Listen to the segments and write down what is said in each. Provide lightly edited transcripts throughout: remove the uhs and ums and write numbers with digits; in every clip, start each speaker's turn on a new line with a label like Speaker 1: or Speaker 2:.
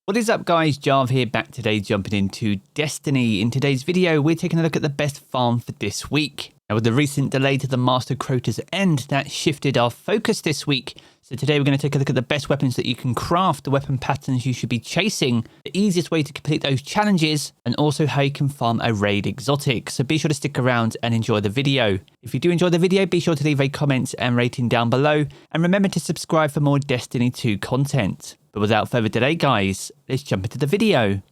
Speaker 1: What is up guys, Jarv here, back today jumping into Destiny. In today's video, we're taking a look at the best farm for this week. Now with the recent delay to the Master Crota's End, that shifted our focus this week. So today we're going to take a look at the best weapons that you can craft, the weapon patterns you should be chasing, the easiest way to complete those challenges, and also how you can farm a raid exotic. So be sure to stick around and enjoy the video. If you do enjoy the video, be sure to leave a comment and rating down below, and remember to subscribe for more Destiny 2 content. But without further delay guys, let's jump into the video.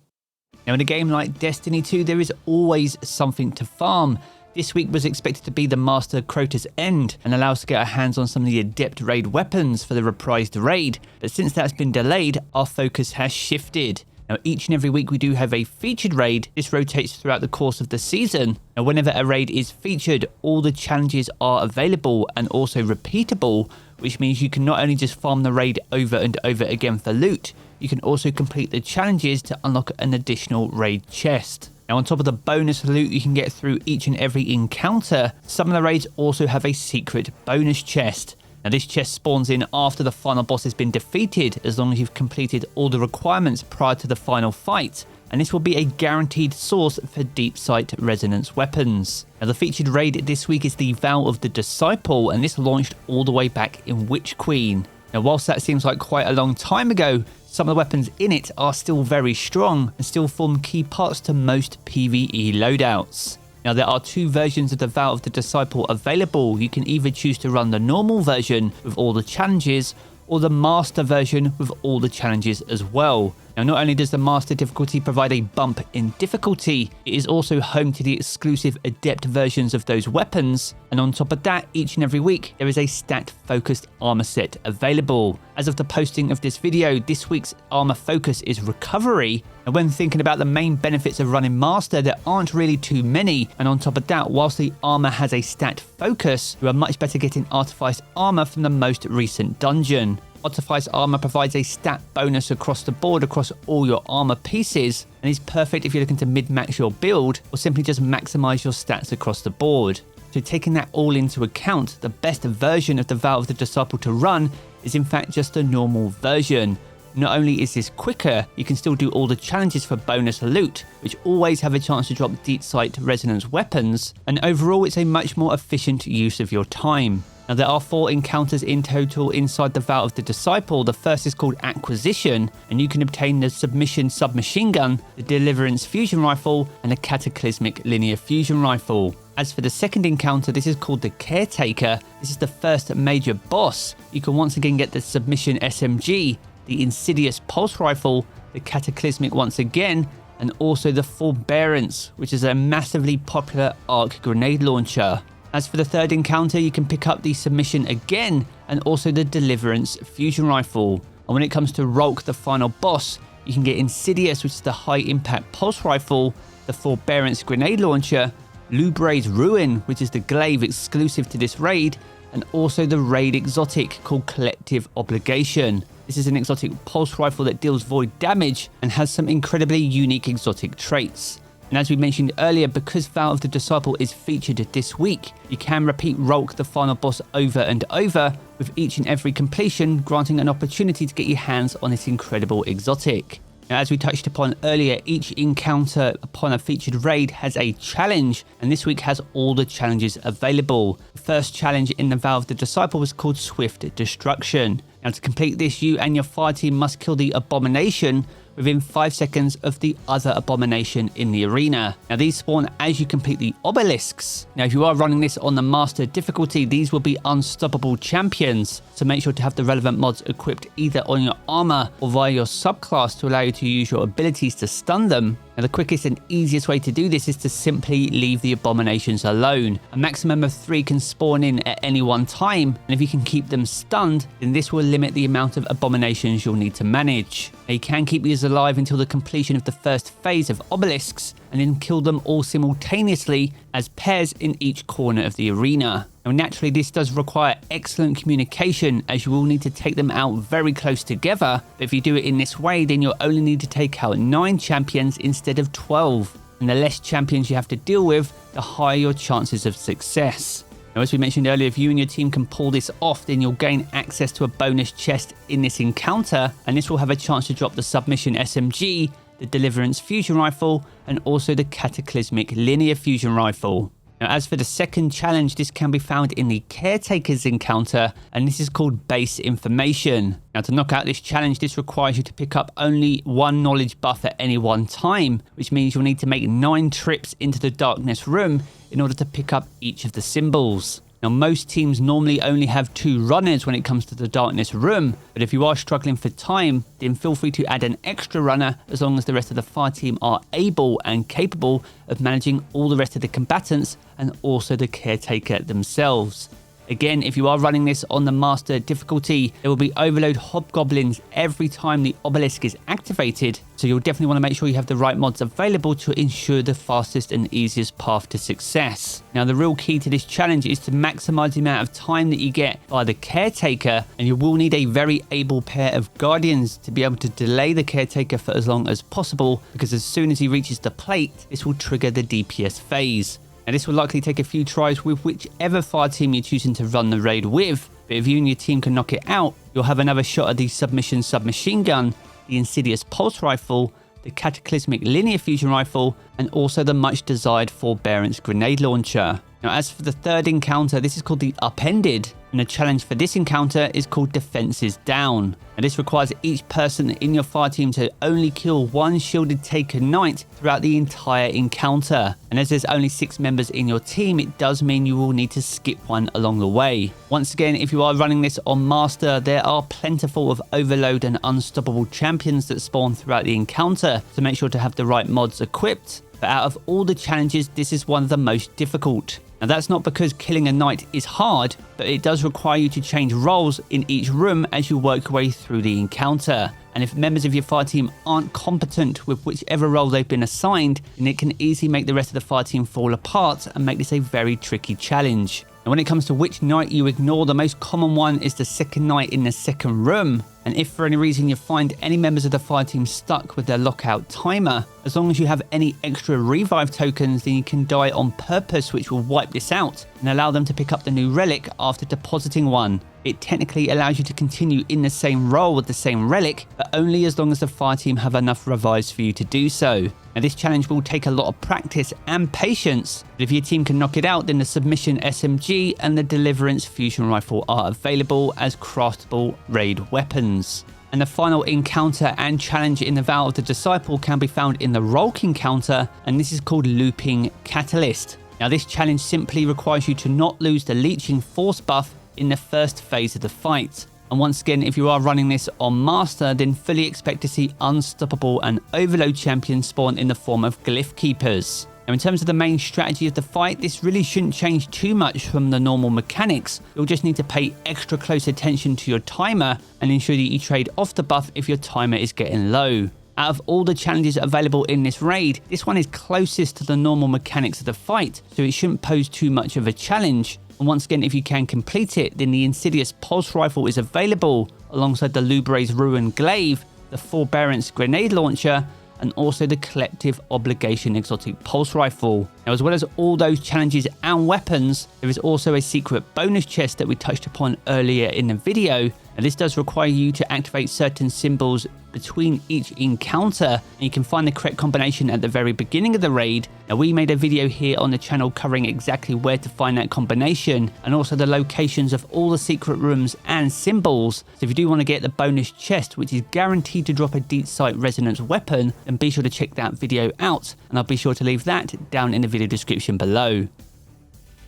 Speaker 1: Now in a game like Destiny 2, there is always something to farm. This week was expected to be the Master Crota's End and allow us to get our hands on some of the Adept raid weapons for the reprised raid, but since that's been delayed, our focus has shifted. Now each and every week we do have a featured raid. This rotates throughout the course of the season. Now whenever a raid is featured, all the challenges are available and also repeatable, which means you can not only just farm the raid over and over again for loot, you can also complete the challenges to unlock an additional raid chest. Now on top of the bonus loot you can get through each and every encounter, some of the raids also have a secret bonus chest. Now this chest spawns in after the final boss has been defeated, as long as you've completed all the requirements prior to the final fight, and this will be a guaranteed source for Deepsight resonance weapons. Now the featured raid this week is the Vow of the Disciple, and this launched all the way back in Witch Queen. Now whilst that seems like quite a long time ago, some of the weapons in it are still very strong and still form key parts to most PvE loadouts. Now there are two versions of the Vow of the Disciple available. You can either choose to run the normal version with all the challenges, or the master version with all the challenges as well. Now not only does the master difficulty provide a bump in difficulty, it is also home to the exclusive adept versions of those weapons, and on top of that, each and every week there is a stat focused armor set available. As of the posting of this video, this week's armor focus is recovery, and when thinking about the main benefits of running master, there aren't really too many, and on top of that, whilst the armor has a stat focus, you are much better getting artifice armor from the most recent dungeon. Artifice armor provides a stat bonus across the board across all your armor pieces, and is perfect if you're looking to mid-max your build or simply just maximize your stats across the board. So taking that all into account, the best version of the Vow of the Disciple to run is in fact just a normal version. Not only is this quicker, you can still do all the challenges for bonus loot, which always have a chance to drop Deepsight resonance weapons, and overall it's a much more efficient use of your time. Now there are 4 encounters in total inside the Vow of the Disciple. The first is called Acquisition, and you can obtain the Submission Submachine Gun, the Deliverance Fusion Rifle, and the Cataclysmic Linear Fusion Rifle. As for the second encounter, this is called the Caretaker. This is the first major boss. You can once again get the Submission SMG, the Insidious Pulse Rifle, the Cataclysmic once again, and also the Forbearance, which is a massively popular arc grenade launcher. As for the third encounter, you can pick up the Submission again, and also the Deliverance Fusion Rifle. And when it comes to Rulk, the final boss, you can get Insidious, which is the high impact pulse rifle, the Forbearance grenade launcher, Lubray's Ruin, which is the glaive exclusive to this raid, and also the raid exotic called Collective Obligation. This is an exotic pulse rifle that deals void damage and has some incredibly unique exotic traits. And as we mentioned earlier, because Vow of the Disciple is featured this week, you can repeat Rulk, the final boss, over and over, with each and every completion granting an opportunity to get your hands on this incredible exotic. Now, as we touched upon earlier, each encounter upon a featured raid has a challenge, and this week has all the challenges available. The first challenge in the Vow of the Disciple was called Swift Destruction. Now to complete this, you and your fire team must kill the Abomination within 5 seconds of the other Abomination in the arena. Now these spawn as you complete the obelisks. Now if you are running this on the master difficulty, these will be unstoppable champions, so make sure to have the relevant mods equipped either on your armor or via your subclass to allow you to use your abilities to stun them. Now the quickest and easiest way to do this is to simply leave the Abominations alone. A maximum of 3 can spawn in at any one time, and if you can keep them stunned, then this will limit the amount of Abominations you'll need to manage. Now you can keep these alive until the completion of the first phase of obelisks, and then kill them all simultaneously as pairs in each corner of the arena. Now naturally this does require excellent communication, as you will need to take them out very close together, but if you do it in this way, then you'll only need to take out 9 champions instead of 12, and the less champions you have to deal with, the higher your chances of success. Now, as we mentioned earlier, if you and your team can pull this off, then you'll gain access to a bonus chest in this encounter, and this will have a chance to drop the Submission SMG, the Deliverance Fusion Rifle, and also the Cataclysmic Linear Fusion Rifle. Now, as for the second challenge, this can be found in the Caretaker's encounter, and this is called Base Information. Now, to knock out this challenge, this requires you to pick up only one knowledge buff at any one time, which means you'll need to make 9 trips into the Darkness Room in order to pick up each of the symbols. Now, most teams normally only have 2 runners when it comes to the Darkness Room, but if you are struggling for time, then feel free to add an extra runner as long as the rest of the fire team are able and capable of managing all the rest of the combatants and also the Caretaker themselves. Again, if you are running this on the Master difficulty, there will be Overload Hobgoblins every time the obelisk is activated, so you'll definitely want to make sure you have the right mods available to ensure the fastest and easiest path to success. Now, the real key to this challenge is to maximize the amount of time that you get by the Caretaker, and you will need a very able pair of Guardians to be able to delay the Caretaker for as long as possible, because as soon as he reaches the plate, this will trigger the DPS phase. Now, this will likely take a few tries with whichever fire team you're choosing to run the raid with, but if you and your team can knock it out, you'll have another shot at the Submission Submachine Gun, the Insidious Pulse Rifle, the Cataclysmic Linear Fusion Rifle, and also the much desired Forbearance Grenade Launcher. Now, as for the third encounter, this is called the Upended, and the challenge for this encounter is called Defenses Down. And this requires each person in your fire team to only kill 1 Shielded Taker Knight throughout the entire encounter. And as there's only 6 members in your team, it does mean you will need to skip one along the way. Once again, if you are running this on Master, there are plentiful of Overload and Unstoppable champions that spawn throughout the encounter, so make sure to have the right mods equipped. But out of all the challenges, this is one of the most difficult. Now, that's not because killing a knight is hard, but it does require you to change roles in each room as you work your way through the encounter. And if members of your fire team aren't competent with whichever role they've been assigned, then it can easily make the rest of the fire team fall apart and make this a very tricky challenge. And when it comes to which knight you ignore, the most common one is the second knight in the second room. And if for any reason you find any members of the fire team stuck with their lockout timer, as long as you have any extra revive tokens, then you can die on purpose, which will wipe this out and allow them to pick up the new relic after depositing one. It technically allows you to continue in the same role with the same relic, but only as long as the fire team have enough revives for you to do so. Now, this challenge will take a lot of practice and patience, but if your team can knock it out, then the Submission SMG and the Deliverance Fusion Rifle are available as craftable raid weapons. And the final encounter and challenge in the Vow of the Disciple can be found in the Rolk encounter, and this is called Looping Catalyst. Now, this challenge simply requires you to not lose the Leeching Force buff in the first phase of the fight. And once again, if you are running this on Master, then fully expect to see Unstoppable and Overload champions spawn in the form of Glyph Keepers. Now, in terms of the main strategy of the fight, this really shouldn't change too much from the normal mechanics. You'll just need to pay extra close attention to your timer and ensure that you trade off the buff if your timer is getting low. Out of all the challenges available in this raid, this one is closest to the normal mechanics of the fight, so it shouldn't pose too much of a challenge. And once again, if you can complete it, then the Insidious Pulse Rifle is available alongside the Lubre's Ruin Glaive, the Forbearance Grenade Launcher, and also the Collective Obligation Exotic Pulse Rifle. Now, as well as all those challenges and weapons, there is also a secret bonus chest that we touched upon earlier in the video. Now, this does require you to activate certain symbols between each encounter, and you can find the correct combination at the very beginning of the raid. Now, we made a video here on the channel covering exactly where to find that combination and also the locations of all the secret rooms and symbols. So if you do want to get the bonus chest, which is guaranteed to drop a Deepsight resonance weapon, then be sure to check that video out, and I'll be sure to leave that down in the video description below.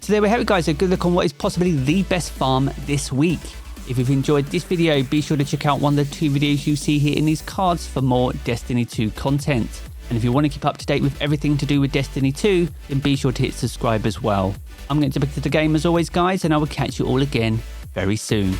Speaker 1: So there we have it, guys, a good look on what is possibly the best farm this week. If you've enjoyed this video, be sure to check out one of the 2 videos you see here in these cards for more Destiny 2 content. And if you want to keep up to date with everything to do with Destiny 2, then be sure to hit subscribe as well. I'm going to get back to the game as always, guys, and I will catch you all again very soon.